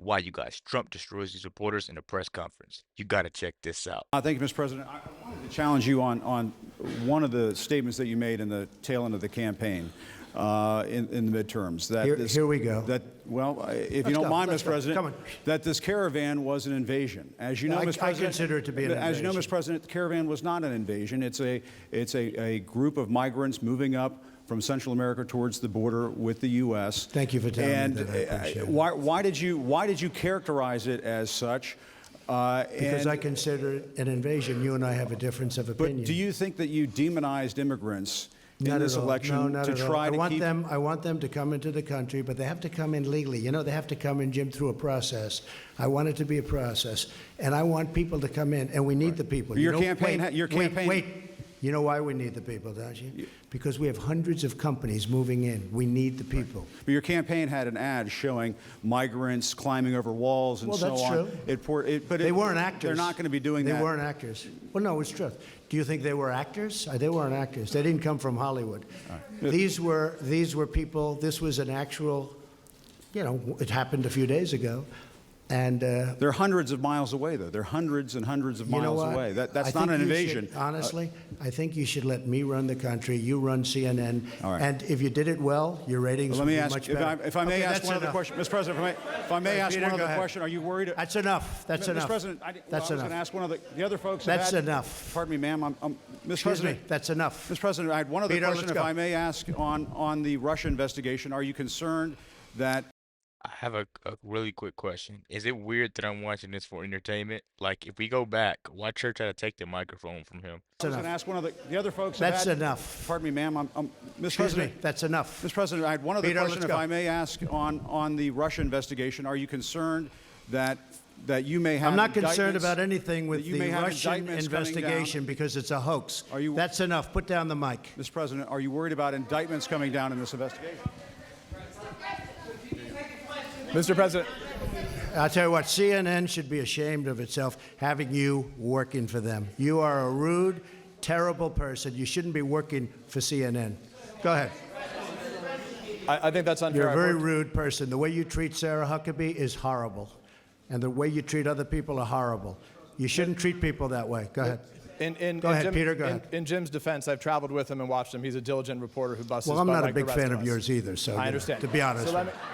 why you guys. Trump destroys these reporters in a press conference. You got to check this out. Thank you, Mr. President. I wanted to challenge you on one of the statements that you made in the tail end of the campaign in the midterms. Here we go. If you don't mind, Mr. President, that this caravan was an invasion. As you know, Mr. President, I consider it to be an invasion. As you know, Mr. President, the caravan was not an invasion. It's a group of migrants moving up from Central America towards the border with the U.S. Thank you for telling me that. I appreciate it. Why did you characterize it as such? Because I consider it an invasion. You and I have a difference of opinion. But do you think that you demonized immigrants in this election to try to keep? I want them to come into the country, but they have to come in legally. You know, they have to come in, Jim, through a process. I want it to be a process, and I want people to come in, and we need the people. Your campaign. Wait. You know why we need the people, don't you? Because we have hundreds of companies moving in. We need the people. But your campaign had an ad showing migrants climbing over walls and so on. Well, that's true. But they weren't actors. They're not going to be doing that. They weren't actors. Well, no, it's true. Do you think they were actors? They weren't actors. They didn't come from Hollywood. Right. These were people. This was an actual, it happened a few days ago. And they're hundreds of miles away, though. They're hundreds and hundreds of miles away. That's not an invasion. Honestly, I think you should let me run the country. You run CNN. All right. And if you did it well, your ratings would be much better. If I may ask one other question, Mr. President, if I may ask one other question, are you worried? That's enough. That's enough. Mr. President, I was going to ask one of the other folks. That's enough. Pardon me, ma'am. Mr. President, that's enough. Mr. President, I had one other question, if I may ask, on the Russia investigation. Are you concerned that? I have a really quick question. Is it weird that I'm watching this for entertainment? Like, if we go back, why church had to take the microphone from him? I was going to ask one of the other folks. That's enough. Pardon me, ma'am. Mr. President, that's enough. Mr. President, I had one other question, if I may ask, on the Russia investigation. Are you concerned that you may have? I'm not concerned about anything with the Russian investigation because it's a hoax. That's enough. Put down the mic. Mr. President, are you worried about indictments coming down in this investigation? Mr. President. I'll tell you what, CNN should be ashamed of itself having you working for them. You are a rude, terrible person. You shouldn't be working for CNN. Go ahead. I think that's unfair. You're a very rude person. The way you treat Sarah Huckabee is horrible. And the way you treat other people are horrible. You shouldn't treat people that way. Go ahead. Go ahead, Peter, go ahead. In Jim's defense, I've traveled with him and watched him. He's a diligent reporter who busts his butt. Well, I'm not like a big the rest fan of of us. yours either, so I understand. to be honest.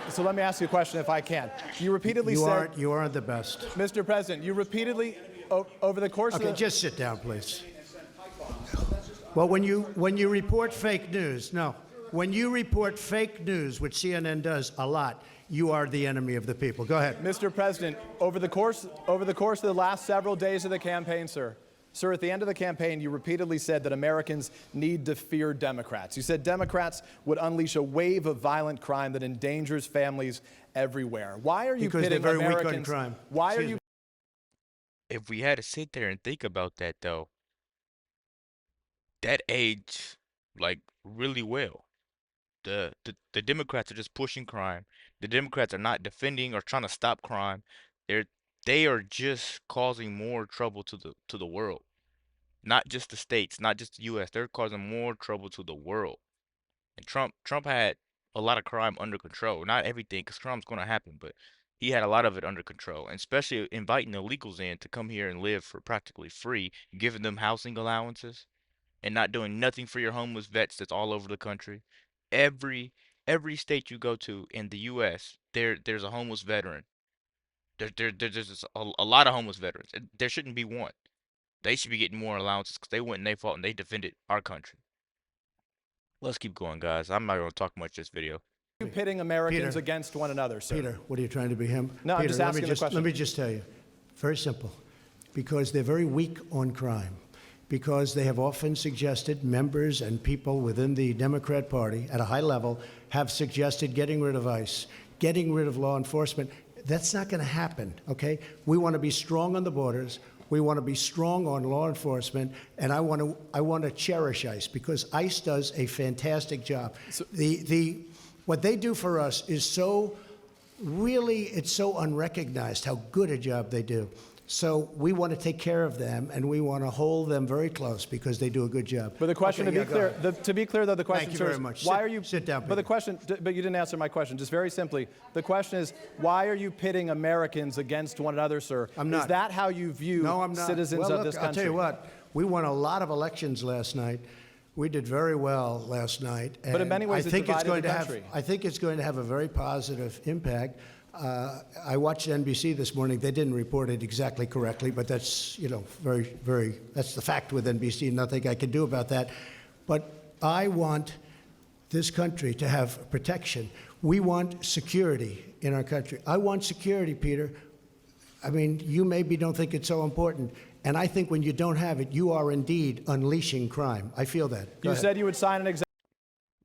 So let me ask you a question if I can. You repeatedly said... You aren't the best. Mr. President, you repeatedly, over the course of the... Okay, just sit down, please. Well, when you report fake news, when you report fake news, which CNN does a lot, you are the enemy of the people. Go ahead. Mr. President, over the course of the last several days of the campaign, Sir, at the end of the campaign, you repeatedly said that Americans need to fear Democrats. You said Democrats would unleash a wave of violent crime that endangers families everywhere. Why are you pitting they're very Americans? weak on crime. Why are you? If we had to sit there and think about that, though, that aged like really well. The Democrats are just pushing crime. The Democrats are not defending or trying to stop crime. They are just causing more trouble to the world. Not just the states, not just the US. They're causing more trouble to the world. And Trump had a lot of crime under control. Not everything, because crime's going to happen, but he had a lot of it under control. And especially inviting illegals in to come here and live for practically free, giving them housing allowances, and not doing nothing for your homeless vets that's all over the country. Every state you go to in the US, there's a homeless veteran. There's a lot of homeless veterans. There shouldn't be one. They should be getting more allowances because they went and they fought and they defended our country. Let's keep going, guys. I'm not going to talk much this video. You pitting Americans against one another, sir? Peter, what are you trying to be him? No, Peter, I'm just asking the question. Let me just tell you, very simple. Because they're very weak on crime. Because they have often suggested, members and people within the Democrat Party at a high level have suggested getting rid of ICE, getting rid of law enforcement. That's not going to happen, okay? We want to be strong on the borders. We want to be strong on law enforcement, and I want to cherish ICE because ICE does a fantastic job. So, what they do for us is it's so unrecognized how good a job they do. So we want to take care of them, and we want to hold them very close because they do a good job. But the question, Okay, to be clear, though, the question, Thank you sir, very is much. why are you Sit down, But Peter. the question, but you didn't answer my question. Just very simply, the question is, why are you pitting Americans against one another, sir? I'm not. Is that how you view No, I'm not. citizens well, of look, this country? I'll tell you what. We won a lot of elections last night. We did very well last night. But in many ways, I think it it's divided going the to country. I think it's going to have a very positive impact. I watched NBC this morning. They didn't report it exactly correctly, but that's, that's the fact with NBC. Nothing I can do about that. But I want this country to have protection. We want security in our country. I want security, Peter. I mean, you maybe don't think it's so important. And I think when you don't have it, you are indeed unleashing crime. I feel that. Go You ahead. said you would sign an executive.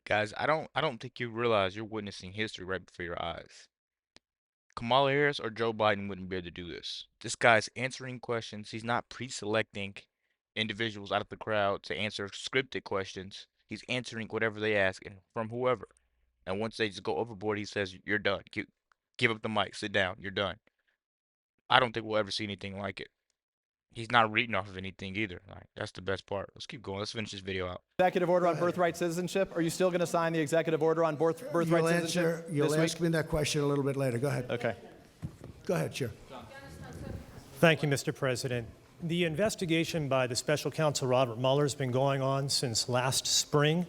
Guys, I don't think you realize you're witnessing history right before your eyes. Kamala Harris or Joe Biden wouldn't be able to do this. This guy's answering questions. He's not pre-selecting individuals out of the crowd to answer scripted questions. He's answering whatever they ask and from whoever. And once they just go overboard, he says, "You're done. Give up the mic. Sit down. You're done." I don't think we'll ever see anything like it. He's not reading off of anything either. Like, that's the best part. Let's keep going. Let's finish this video out. Executive order on birthright citizenship. Are you still going to sign the executive order on birthright citizenship You'll this ask week? me that question a little bit later. Go ahead. Okay. Go ahead, Chair. Thank you, Mr. President. The investigation by the special counsel Robert Mueller has been going on since last spring.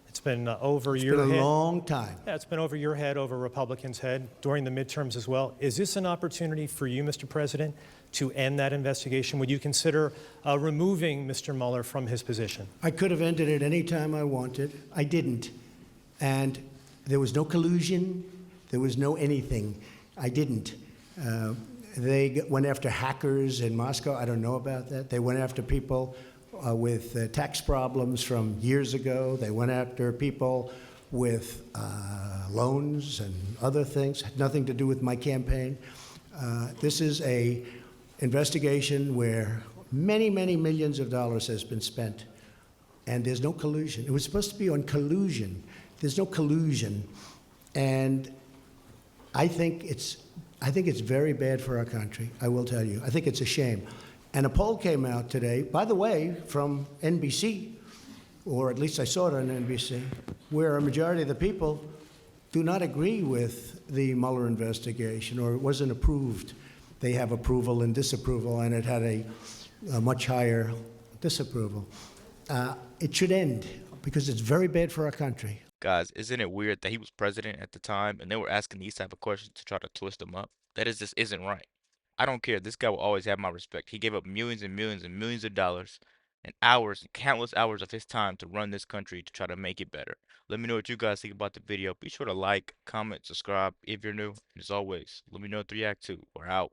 It's been over It's your been a head. long time. Yeah, it's been over your head, over Republicans' head during the midterms as well. Is this an opportunity for you, Mr. President, to end that investigation? Would you consider removing Mr. Mueller from his position? I could have ended it any time I wanted. I didn't. And there was no collusion. There was no anything. I didn't. They went after hackers in Moscow. I don't know about that. They went after people with tax problems from years ago. They went after people with loans and other things. Had nothing to do with my campaign. This is a investigation where many, many millions of dollars has been spent, and there's no collusion. It was supposed to be on collusion. There's no collusion, and I think it's very bad for our country. I will tell you. I think it's a shame. And a poll came out today, by the way, from NBC, or at least I saw it on NBC, where a majority of the people do not agree with the Mueller investigation, or it wasn't approved. They have approval and disapproval, and it had a much higher disapproval. It should end because it's very bad for our country. Guys, isn't it weird that he was president at the time and they were asking these type of questions to try to twist him up? That is just isn't right. I don't care. This guy will always have my respect. He gave up millions and millions and millions of dollars and hours, countless hours of his time to run this country to try to make it better. Let me know what you guys think about the video. Be sure to like, comment, subscribe if you're new. And as always, let me know what to react to. We're out.